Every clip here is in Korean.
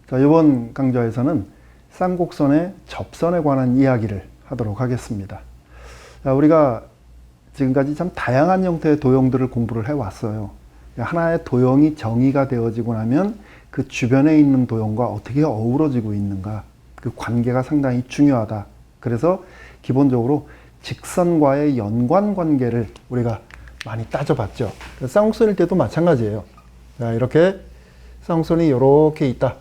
자, 이번 강좌에서는 쌍곡선의 접선에 관한 이야기를 하도록 하겠습니다. 자, 우리가 지금까지 참 다양한 형태의 도형들을 공부를 해왔어요. 하나의 도형이 정의가 되어지고 나면 그 주변에 있는 도형과 어떻게 어우러지고 있는가, 그 관계가 상당히 중요하다. 그래서 기본적으로 직선과의 연관 관계를 우리가 많이 따져봤죠. 쌍곡선일 때도 마찬가지예요. 자, 이렇게 쌍곡선이 이렇게 있다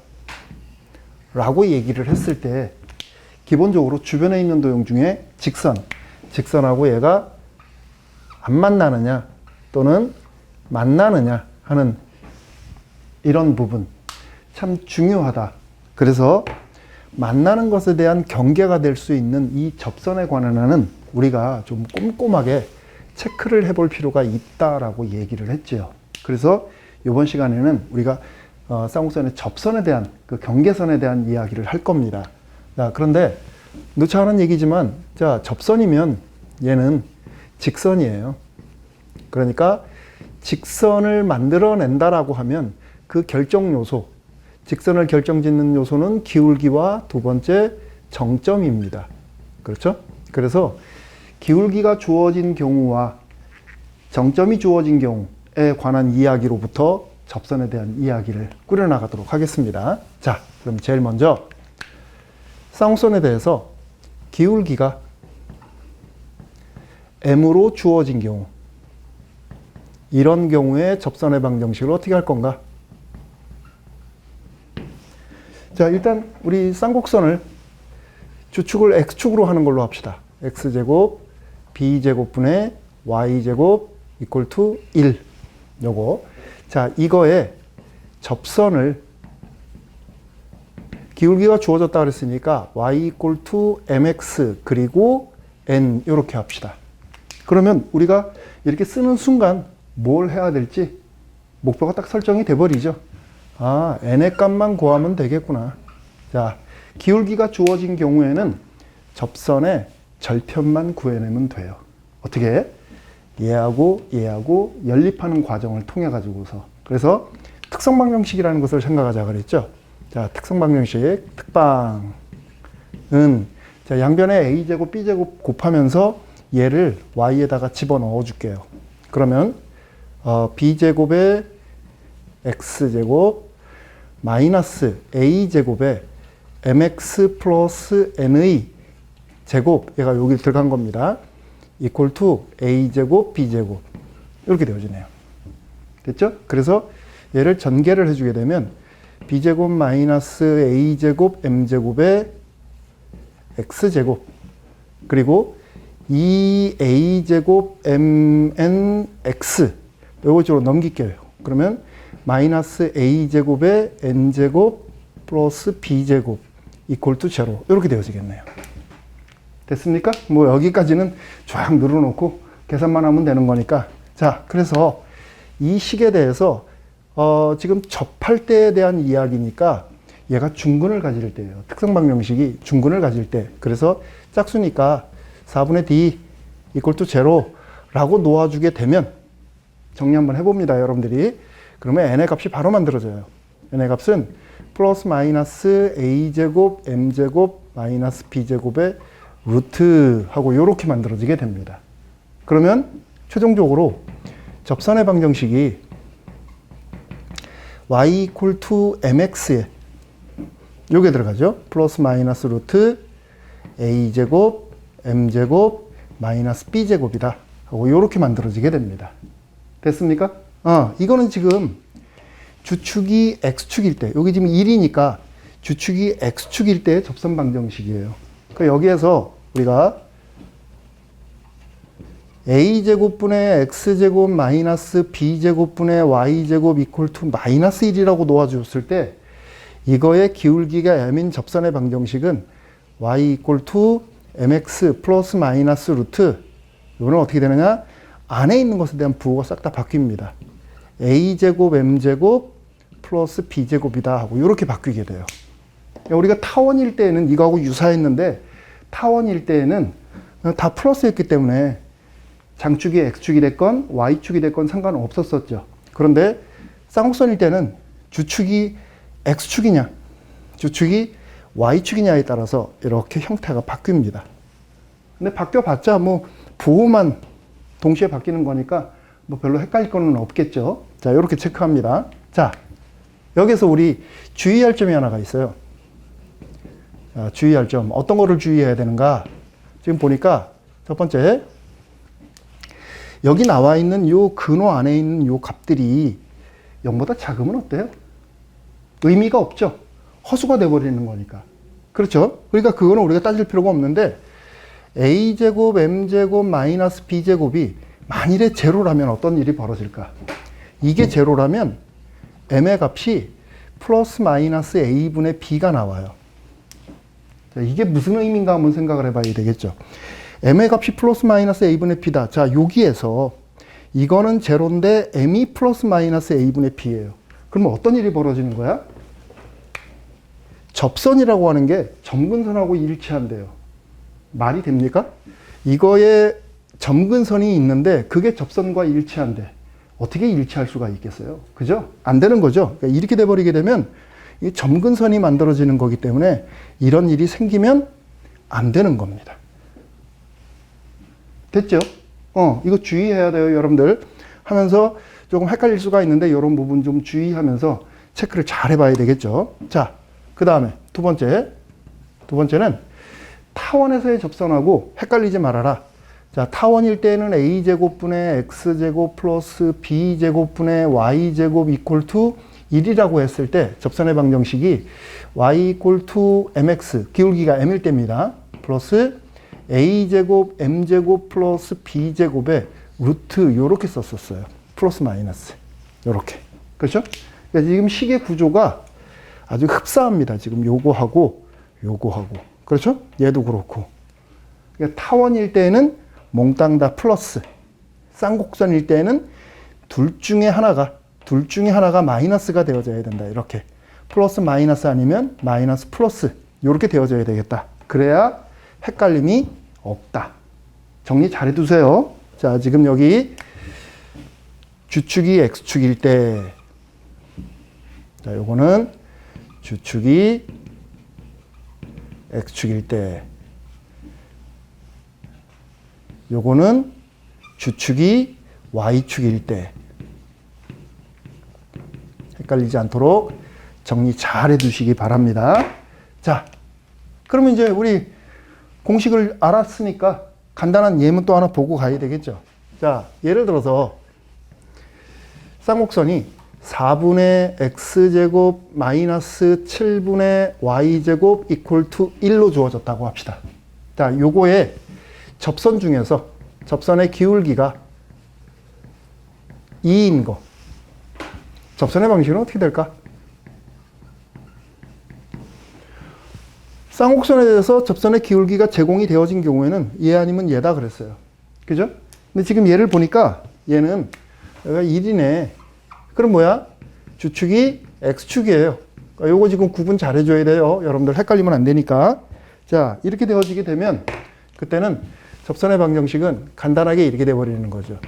라고 얘기를 했을 때 기본적으로 주변에 있는 도형 중에 직선하고 얘가 안 만나느냐 또는 만나느냐 하는 이런 부분 참 중요하다. 그래서 만나는 것에 대한 경계가 될 수 있는 이 접선에 관한 우리가 좀 꼼꼼하게 체크를 해볼 필요가 있다라고 얘기를 했죠. 그래서 이번 시간에는 우리가 쌍곡선의 접선에 대한 그 경계선에 대한 이야기를 할 겁니다. 자, 그런데 누차 하는 얘기지만 자, 접선이면 얘는 직선이에요. 그러니까 직선을 만들어낸다라고 하면 그 결정 요소, 직선을 결정짓는 요소는 기울기와 두 번째 정점입니다. 그렇죠? 그래서 기울기가 주어진 경우와 정점이 주어진 경우에 관한 이야기로부터 접선에 대한 이야기를 꾸려나가도록 하겠습니다. 자, 그럼 제일 먼저 쌍곡선에 대해서 기울기가 m으로 주어진 경우, 이런 경우에 접선의 방정식을 어떻게 할 건가? 자, 일단 우리 쌍곡선을 주축을 x축으로 하는 걸로 합시다. x제곱 b제곱분의 y제곱 이퀄 투 1. 요거. 자, 이거에 접선을 기울기가 주어졌다 그랬으니까 y 이퀄 투 mx 그리고 n 이렇게 합시다. 그러면 우리가 이렇게 쓰는 순간 뭘 해야 될지 목표가 딱 설정이 돼 버리죠. 아, n의 값만 구하면 되겠구나. 자, 기울기가 주어진 경우에는 접선의 절편만 구해내면 돼요. 어떻게? 얘하고 연립하는 과정을 통해 가지고서. 그래서 특성방정식이라는 것을 생각하자 그랬죠. 자, 특성방정식 특방은 자, 양변에 a제곱 b제곱 곱하면서 얘를 y에다가 집어넣어 줄게요. 그러면 b제곱에 x제곱 마이너스 a제곱에 mx 플러스 n의 제곱, 얘가 여기 들어간 겁니다. 이퀄 투 a제곱 b제곱 이렇게 되어지네요. 됐죠? 그래서 얘를 전개를 해주게 되면 b제곱 마이너스 a제곱 m제곱에 x제곱 그리고 2a제곱 mnx 요거 쪽으로 넘길게요. 그러면 마이너스 a제곱에 n제곱 플러스 b제곱 이퀄 투 제로 이렇게 되어지겠네요. 됐습니까? 뭐 여기까지는 쫙 늘어놓고 계산만 하면 되는 거니까. 자, 그래서 이 식에 대해서 지금 접할 때에 대한 이야기니까 얘가 중근을 가질 때예요. 특성방정식이 중근을 가질 때. 그래서 짝수니까 4분의 d 이퀄 투 제로라고 놓아주게 되면 정리 한번 해봅니다, 여러분들이. 그러면 n의 값이 바로 만들어져요. n의 값은 플러스 마이너스 a제곱 m제곱 마이너스 b제곱의 루트하고 이렇게 만들어지게 됩니다. 그러면 최종적으로 접선의 방정식이 y 이퀄 투 mx에 요게 들어가죠. 플러스 마이너스 루트 a제곱 m제곱 마이너스 b제곱이다 하고 이렇게 만들어지게 됩니다. 됐습니까? 이거는 지금 주축이 x축일 때, 여기 지금 1이니까 주축이 x축일 때의 접선 방정식이에요. 그러니까 여기에서 우리가 a제곱분의 x제곱 마이너스 b제곱분의 y제곱 이퀄 투 마이너스 1이라고 놓아주었을 때 이거의 기울기가 m인 접선의 방정식은 y 이퀄 투 mx 플러스 마이너스 루트, 이거는 어떻게 되느냐? 안에 있는 것에 대한 부호가 싹 다 바뀝니다. a제곱 m제곱 플러스 b제곱이다 하고 이렇게 바뀌게 돼요. 우리가 타원일 때에는 이거하고 유사했는데 타원일 때에는 다 플러스였기 때문에 장축이 x축이 됐건 y축이 됐건 상관없었었죠. 그런데 쌍곡선일 때는 주축이 x축이냐 주축이 Y축이냐에 따라서 이렇게 형태가 바뀝니다. 근데 바뀌어봤자 뭐 부호만 동시에 바뀌는 거니까 뭐 별로 헷갈릴 거는 없겠죠. 자, 이렇게 체크합니다. 자, 여기서 우리 주의할 점이 하나가 있어요. 자, 주의할 점. 어떤 거를 주의해야 되는가? 지금 보니까 첫 번째, 여기 나와 있는 요 근호 안에 있는 요 값들이 0보다 작으면 어때요? 의미가 없죠. 허수가 돼버리는 거니까. 그렇죠? 그러니까 그거는 우리가 따질 필요가 없는데 a제곱, m제곱, 마이너스 b제곱이 만일에 제로라면 어떤 일이 벌어질까? 이게 제로라면 m의 값이 플러스 마이너스 a분의 b가 나와요. 자, 이게 무슨 의미인가 한번 생각을 해봐야 되겠죠. m의 값이 플러스 마이너스 a분의 b다. 자, 여기에서 이거는 제로인데 m이 플러스 마이너스 a분의 b예요. 그러면 어떤 일이 벌어지는 거야? 접선이라고 하는 게 점근선하고 일치한대요. 말이 됩니까? 이거에 점근선이 있는데 그게 접선과 일치한대. 어떻게 일치할 수가 있겠어요? 그죠? 안 되는 거죠. 그러니까 이렇게 돼버리게 되면 이 점근선이 만들어지는 거기 때문에 이런 일이 생기면 안 되는 겁니다. 됐죠? 이거 주의해야 돼요, 여러분들. 하면서 조금 헷갈릴 수가 있는데 이런 부분 좀 주의하면서 체크를 잘 해봐야 되겠죠. 자, 그 다음에 두 번째는 타원에서의 접선하고 헷갈리지 말아라. 자, 타원일 때는 a제곱분의 x제곱 플러스 b제곱분의 y제곱 이퀄 투 1이라고 했을 때 접선의 방정식이 y 이퀄 투 mx, 기울기가 m일 때입니다. 플러스 a제곱 m제곱 플러스 b제곱의 루트 요렇게 썼었어요. 플러스 마이너스 요렇게. 그렇죠? 그러니까 지금 식의 구조가 아주 흡사합니다. 지금 요거하고 요거하고. 그렇죠? 얘도 그렇고. 그러니까 타원일 때는 몽땅 다 플러스. 쌍곡선일 때는 둘 중에 하나가 마이너스가 되어져야 된다. 이렇게. 플러스 마이너스 아니면 마이너스 플러스. 이렇게 되어져야 되겠다. 그래야 헷갈림이 없다. 정리 잘 해두세요. 자, 지금 여기 주축이 x축일 때, 자, 요거는 주축이 x축일 때, 요거는 주축이 y축일 때. 헷갈리지 않도록 정리 잘 해두시기 바랍니다. 자, 그러면 이제 우리 공식을 알았으니까 간단한 예문 또 하나 보고 가야 되겠죠. 자, 예를 들어서 쌍곡선이 4분의 x제곱 마이너스 7분의 y제곱 이퀄 투 1로 주어졌다고 합시다. 자, 요거에 접선 중에서 접선의 기울기가 2인 거. 접선의 방식은 어떻게 될까? 쌍곡선에 대해서 접선의 기울기가 제공이 되어진 경우에는 얘 아니면 얘다 그랬어요. 그죠? 근데 지금 얘를 보니까 얘는 여기가 1이네. 그럼 뭐야? 주축이 x축이에요. 그러니까 요거 지금 구분 잘 해줘야 돼요. 여러분들 헷갈리면 안 되니까. 자, 이렇게 되어지게 되면 그때는 접선의 방정식은 간단하게 이렇게 돼버리는 거죠.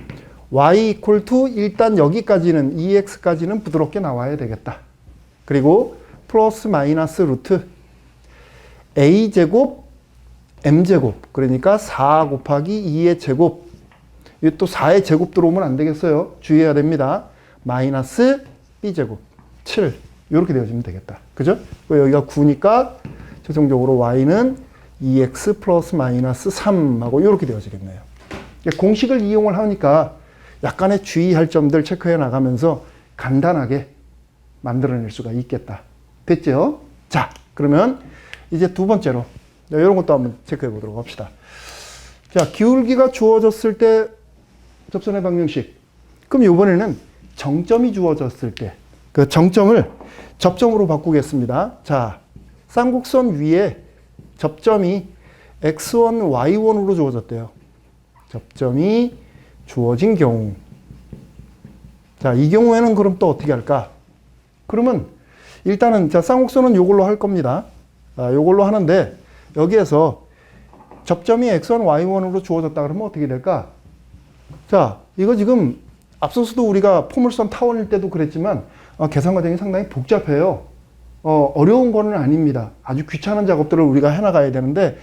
y 이퀄 투 일단 여기까지는 2x까지는 부드럽게 나와야 되겠다. 그리고 플러스 마이너스 루트 a제곱 m제곱, 그러니까 4 곱하기 2의 제곱. 이거 또 4의 제곱 들어오면 안 되겠어요. 주의해야 됩니다. 마이너스 b제곱 7 이렇게 되어지면 되겠다. 그죠? 여기가 9니까 최종적으로 y는 2x 플러스 마이너스 3하고 이렇게 되어지겠네요. 공식을 이용을 하니까 약간의 주의할 점들 체크해 나가면서 간단하게 만들어낼 수가 있겠다. 됐죠? 자, 그러면 이제 두 번째로 이런 것도 한번 체크해 보도록 합시다. 자, 기울기가 주어졌을 때 접선의 방정식. 그럼 이번에는 정점이 주어졌을 때 그 정점을 접점으로 바꾸겠습니다. 자, 쌍곡선 위에 접점이 x1, y1으로 주어졌대요. 접점이 주어진 경우. 자, 이 경우에는 그럼 또 어떻게 할까? 그러면 일단은 자, 쌍곡선은 요걸로 할 겁니다. 요걸로 하는데 여기에서 접점이 x1, y1으로 주어졌다 그러면 어떻게 될까? 자, 이거 지금 앞서서도 우리가 포물선 타원일 때도 그랬지만 계산 과정이 상당히 복잡해요. 어려운 거는 아닙니다. 아주 귀찮은 작업들을 우리가 해나가야 되는데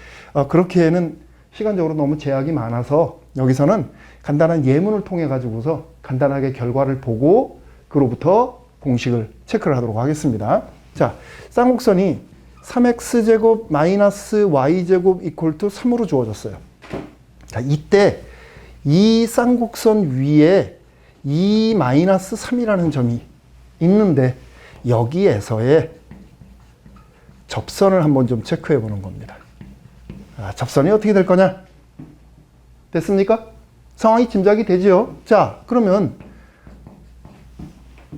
그렇게는 시간적으로 너무 제약이 많아서 여기서는 간단한 예문을 통해 가지고서 간단하게 결과를 보고 그로부터 공식을 체크를 하도록 하겠습니다. 자, 쌍곡선이 3x제곱 마이너스 y제곱 이퀄 투 3으로 주어졌어요. 자, 이때 이 쌍곡선 위에 이 마이너스 3이라는 점이 있는데 여기에서의 접선을 한번 좀 체크해 보는 겁니다. 접선이 어떻게 될 거냐? 됐습니까? 상황이 짐작이 되죠? 자, 그러면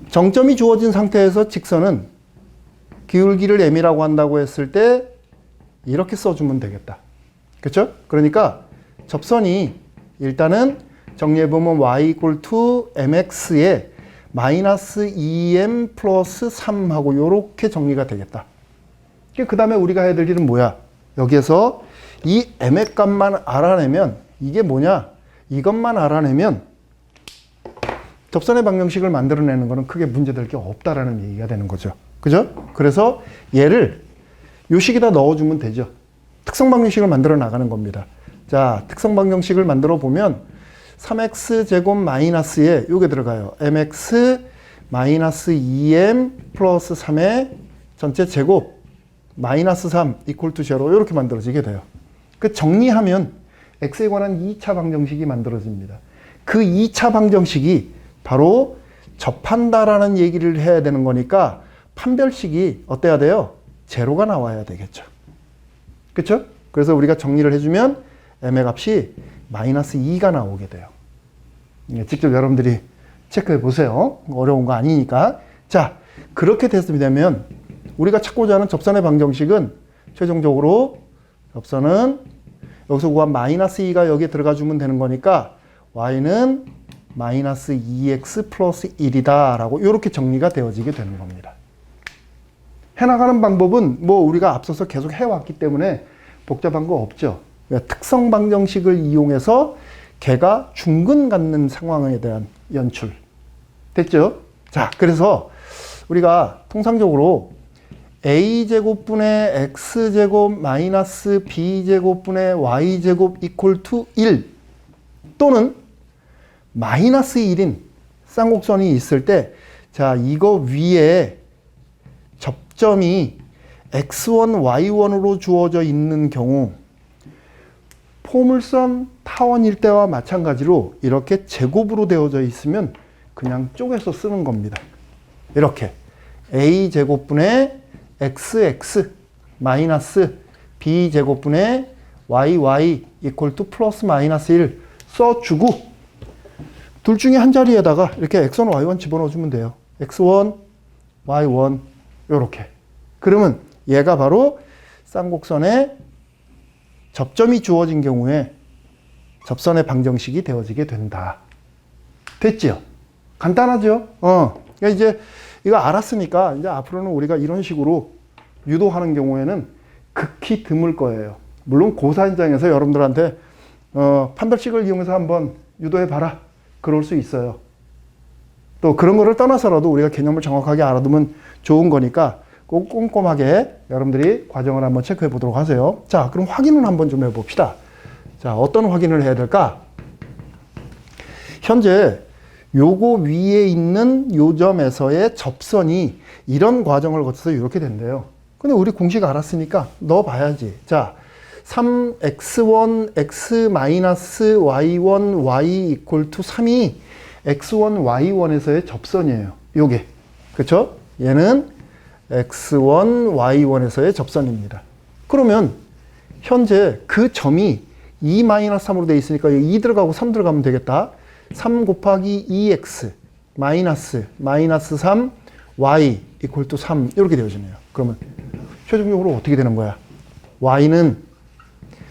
정점이 주어진 상태에서 직선은 기울기를 m이라고 한다고 했을 때 이렇게 써주면 되겠다. 그렇죠? 그러니까 접선이 일단은 정리해보면 y equal to mx에 마이너스 2m 플러스 3하고 이렇게 정리가 되겠다. 그 다음에 우리가 해야 될 일은 뭐야? 여기에서 이 m의 값만 알아내면 이게 뭐냐? 이것만 알아내면 접선의 방정식을 만들어내는 거는 크게 문제될 게 없다라는 얘기가 되는 거죠. 그죠? 그래서 얘를 요 식에다 넣어주면 되죠. 특성 방정식을 만들어 나가는 겁니다. 자, 특성 방정식을 만들어 보면 3x 제곱 마이너스에 요게 들어가요. mx 마이너스 2m 플러스 3의 전체 제곱 마이너스 3 이퀄 투 제로 이렇게 만들어지게 돼요. 그 정리하면 x에 관한 2차 방정식이 만들어집니다. 그 2차 방정식이 바로 접한다라는 얘기를 해야 되는 거니까 판별식이 어때야 돼요? 제로가 나와야 되겠죠. 그렇죠? 그래서 우리가 정리를 해주면 m의 값이 마이너스 2가 나오게 돼요. 직접 여러분들이 체크해 보세요. 어려운 거 아니니까. 자, 그렇게 되면 우리가 찾고자 하는 접선의 방정식은 최종적으로 접선은 여기서 구한 마이너스 2가 여기에 들어가 주면 되는 거니까 y는 마이너스 2x 플러스 1이다 라고 이렇게 정리가 되어지게 되는 겁니다. 해나가는 방법은 뭐 우리가 앞서서 계속 해왔기 때문에 복잡한 거 없죠. 특성 방정식을 이용해서 개가 중근 갖는 상황에 대한 연출. 됐죠? 자, 그래서 우리가 통상적으로 a제곱분의 x제곱 마이너스 b제곱분의 y제곱 이퀄 투 1 또는 마이너스 1인 쌍곡선이 있을 때 자, 이거 위에 접점이 x1, y1으로 주어져 있는 경우 포물선 타원일 때와 마찬가지로 이렇게 제곱으로 되어져 있으면 그냥 쪼개서 쓰는 겁니다. 이렇게 a제곱분의 xx 마이너스 b제곱분의 yy 이퀄 투 플러스 마이너스 1 써주고 둘 중에 한 자리에다가 이렇게 x1, y1 집어넣어주면 돼요. x1, y1 요렇게. 그러면 얘가 바로 쌍곡선의 접점이 주어진 경우에 접선의 방정식이 되어지게 된다. 됐지요? 간단하죠? 그러니까 이제 이거 알았으니까 이제 앞으로는 우리가 이런 식으로 유도하는 경우에는 극히 드물 거예요. 물론 고사 현장에서 여러분들한테 판별식을 이용해서 한번 유도해 봐라. 그럴 수 있어요. 또 그런 거를 떠나서라도 우리가 개념을 정확하게 알아두면 좋은 거니까 꼭 꼼꼼하게 여러분들이 과정을 한번 체크해 보도록 하세요. 자, 그럼 확인을 한번 좀 해봅시다. 자, 어떤 확인을 해야 될까? 현재 요거 위에 있는 요 점에서의 접선이 이런 과정을 거쳐서 이렇게 된대요. 근데 우리 공식 알았으니까 넣어봐야지. 자, 3x1 x-y1 y 이퀄 투 3이 x1 y1에서의 접선이에요. 요게. 그쵸? 얘는 x1 y1에서의 접선입니다. 그러면 현재 그 점이 2-3으로 되어 있으니까 2 들어가고 3 들어가면 되겠다. 3 곱하기 2x 마이너스 3 y 이퀄 투 3 이렇게 되어지네요. 그러면 최종적으로 어떻게 되는 거야? y는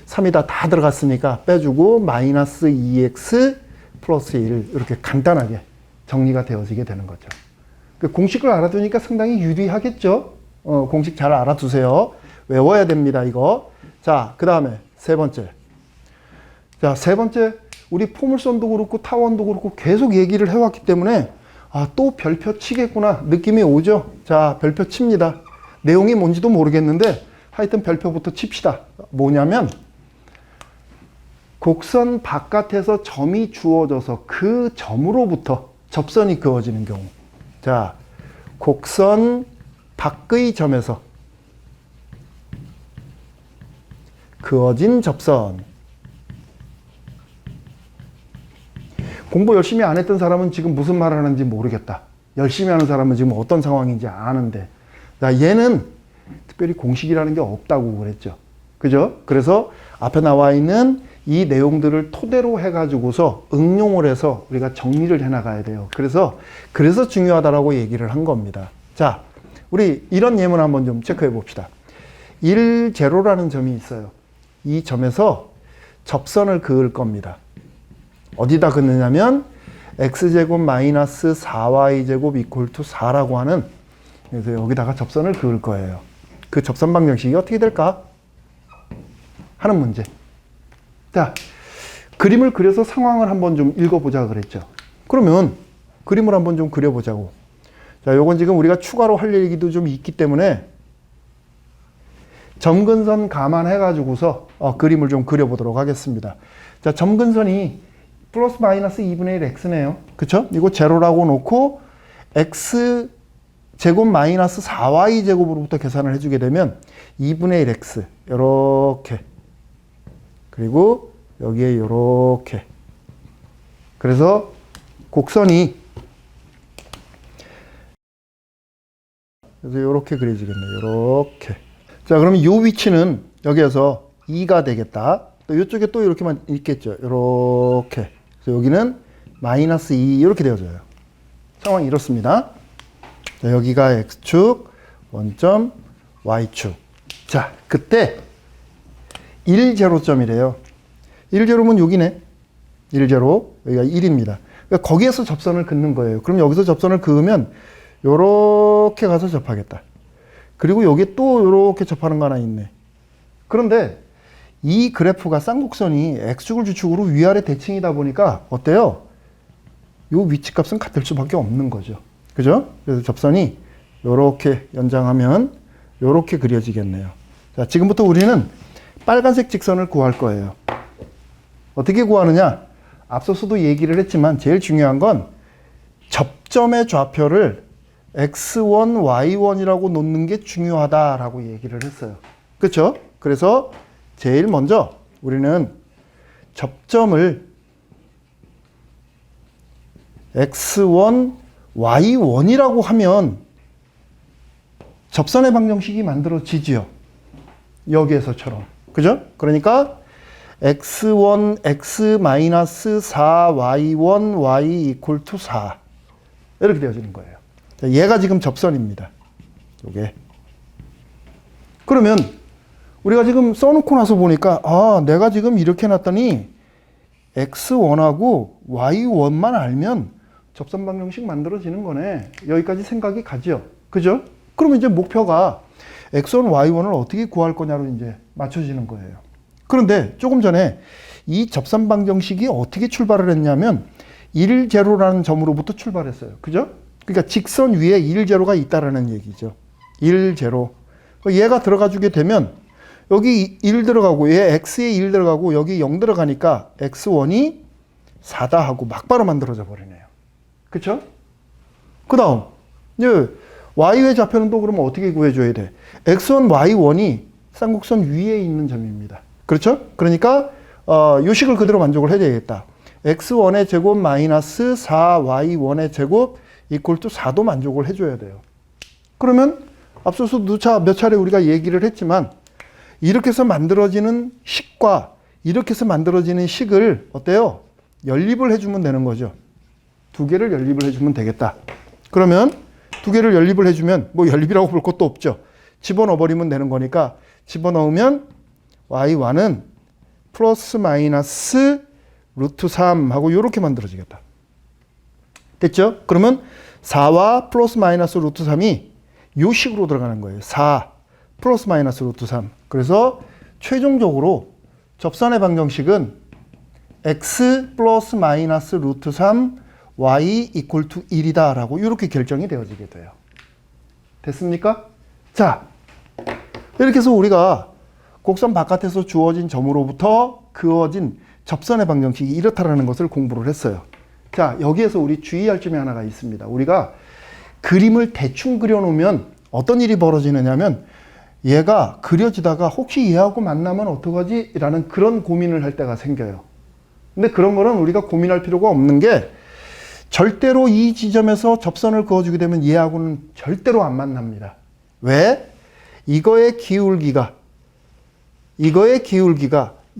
3이 다 들어갔으니까 빼주고 마이너스 2x 플러스 1 이렇게 간단하게 정리가 되어지게 되는 거죠. 그 공식을 알아두니까 상당히 유리하겠죠. 공식 잘 알아두세요. 외워야 됩니다, 이거. 자, 그 다음에 세 번째. 자, 세 번째. 우리 포물선도 그렇고 타원도 그렇고 계속 얘기를 해왔기 때문에 아, 또 별표 치겠구나 느낌이 오죠. 자, 별표 칩니다. 내용이 뭔지도 모르겠는데 하여튼 별표부터 칩시다. 뭐냐면 곡선 바깥에서 점이 주어져서 그 점으로부터 접선이 그어지는 경우. 자, 곡선 밖의 점에서 그어진 접선. 공부 열심히 안 했던 사람은 지금 무슨 말을 하는지 모르겠다. 열심히 하는 사람은 지금 어떤 상황인지 아는데. 자, 얘는 특별히 공식이라는 게 없다고 그랬죠. 그죠? 그래서 앞에 나와 있는 이 내용들을 토대로 해가지고서 응용을 해서 우리가 정리를 해나가야 돼요. 그래서 중요하다라고 얘기를 한 겁니다. 자, 우리 이런 예문 한번 좀 체크해 봅시다. 1, 0라는 점이 있어요. 이 점에서 접선을 그을 겁니다. 어디다 긋느냐면 x제곱 마이너스 4y제곱 이퀄 투 4라고 하는, 그래서 여기다가 접선을 그을 거예요. 그 접선 방정식이 어떻게 될까 하는 문제. 자, 그림을 그려서 상황을 한번 좀 읽어보자 그랬죠. 그러면 그림을 한번 좀 그려보자고. 자, 요건 지금 우리가 추가로 할 얘기도 좀 있기 때문에 점근선 감안해가지고서 그림을 좀 그려보도록 하겠습니다. 자, 점근선이 플러스 마이너스 2분의 1 x네요. 그쵸? 이거 제로라고 놓고 x 제곱 마이너스 4y 제곱으로부터 계산을 해주게 되면 2분의 1 x 요렇게, 그리고 여기에 요렇게. 그래서 곡선이 그래서 요렇게 그려지겠네요. 요렇게. 자, 그러면 요 위치는 여기에서 2가 되겠다. 또 이쪽에 또 이렇게만 있겠죠. 요렇게. 그래서 여기는 마이너스 2 이렇게 되어져요. 상황이 이렇습니다. 자, 여기가 x축, 원점, y축. 자, 그때 1, 0점이래요. 1, 0면 여기네. 1, 0, 여기가 1입니다. 그러니까 거기에서 접선을 긋는 거예요. 그럼 여기서 접선을 그으면 요렇게 가서 접하겠다. 그리고 여기 또 요렇게 접하는 거 하나 있네. 그런데 이 그래프가 쌍곡선이 x축을 주축으로 위아래 대칭이다 보니까 어때요? 요 위치값은 같을 수밖에 없는 거죠. 그죠? 그래서 접선이 요렇게 연장하면 요렇게 그려지겠네요. 자, 지금부터 우리는 빨간색 직선을 구할 거예요. 어떻게 구하느냐? 앞서서도 얘기를 했지만 제일 중요한 건 접점의 좌표를 x1, y1이라고 놓는 게 중요하다라고 얘기를 했어요. 그렇죠? 그래서 제일 먼저 우리는 접점을 x1, y1이라고 하면 접선의 방정식이 만들어지지요. 여기에서처럼. 그죠? 그러니까 x1, x-4, y1, y 이퀄 투 4 이렇게 되어지는 거예요. 자, 얘가 지금 접선입니다. 요게. 그러면 우리가 지금 써놓고 나서 보니까 내가 지금 이렇게 놨더니 x1하고 y1만 알면 접선 방정식 만들어지는 거네. 여기까지 생각이 가죠. 그죠? 그러면 이제 목표가 x1, y1을 어떻게 구할 거냐로 이제 맞춰지는 거예요. 그런데 조금 전에 이 접선 방정식이 어떻게 출발을 했냐면 1, 0라는 점으로부터 출발했어요. 그죠? 그러니까 직선 위에 1, 0가 있다라는 얘기죠. 1, 0. 얘가 들어가 주게 되면 여기 1 들어가고 얘 x에 1 들어가고 여기 0 들어가니까 x1이 4다 하고 막바로 만들어져 버리네요. 그쵸? 그 다음 이제 y의 좌표는 또 그러면 어떻게 구해줘야 돼? x1, y1이 쌍곡선 위에 있는 점입니다. 그렇죠? 그러니까 요 식을 그대로 만족을 해야 되겠다. x1의 제곱 마이너스 4y1의 제곱 이퀄 투 4도 만족을 해줘야 돼요. 그러면 앞서서 몇 차례 우리가 얘기를 했지만 이렇게 해서 만들어지는 식과 이렇게 해서 만들어지는 식을 어때요? 연립을 해주면 되는 거죠. 두 개를 연립을 해주면 되겠다. 그러면 두 개를 연립을 해주면 뭐 연립이라고 볼 것도 없죠. 집어넣어 버리면 되는 거니까 집어넣으면 y1은 플러스 마이너스 루트 3 하고 이렇게 만들어지겠다. 됐죠? 그러면 4와 플러스 마이너스 루트 3이 요 식으로 들어가는 거예요. 4 플러스 마이너스 루트 3. 그래서 최종적으로 접선의 방정식은 x 플러스 마이너스 루트 3 y 이퀄 투 1이다 라고 이렇게 결정이 되어지게 돼요. 됐습니까? 자, 이렇게 해서 우리가 곡선 바깥에서 주어진 점으로부터 그어진 접선의 방정식이 이렇다라는 것을 공부를 했어요. 자, 여기에서 우리 주의할 점이 하나가 있습니다. 우리가 그림을 대충 그려놓으면 어떤 일이 벌어지느냐면 얘가 그려지다가 혹시 얘하고 만나면 어떡하지? 라는 그런 고민을 할 때가 생겨요. 근데 그런 거는 우리가 고민할 필요가 없는 게 절대로 이 지점에서 접선을 그어주게 되면 얘하고는 절대로 안 만납니다. 왜? 이거의 기울기가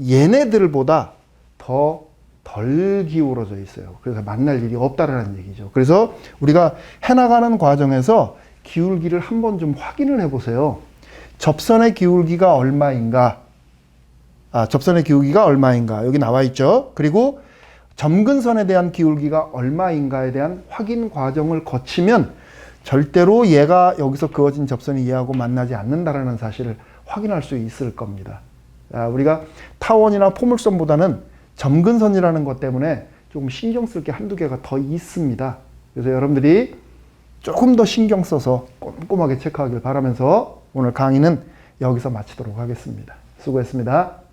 얘네들보다 더 덜 기울어져 있어요. 그래서 만날 일이 없다라는 얘기죠. 그래서 우리가 해나가는 과정에서 기울기를 한번 좀 확인을 해보세요. 접선의 기울기가 얼마인가? 접선의 기울기가 얼마인가? 여기 나와 있죠. 그리고 점근선에 대한 기울기가 얼마인가에 대한 확인 과정을 거치면 절대로 얘가 여기서 그어진 접선이 얘하고 만나지 않는다라는 사실을 확인할 수 있을 겁니다. 우리가 타원이나 포물선보다는 점근선이라는 것 때문에 조금 신경 쓸 게 한두 개가 더 있습니다. 그래서 여러분들이 조금 더 신경 써서 꼼꼼하게 체크하길 바라면서 오늘 강의는 여기서 마치도록 하겠습니다. 수고했습니다.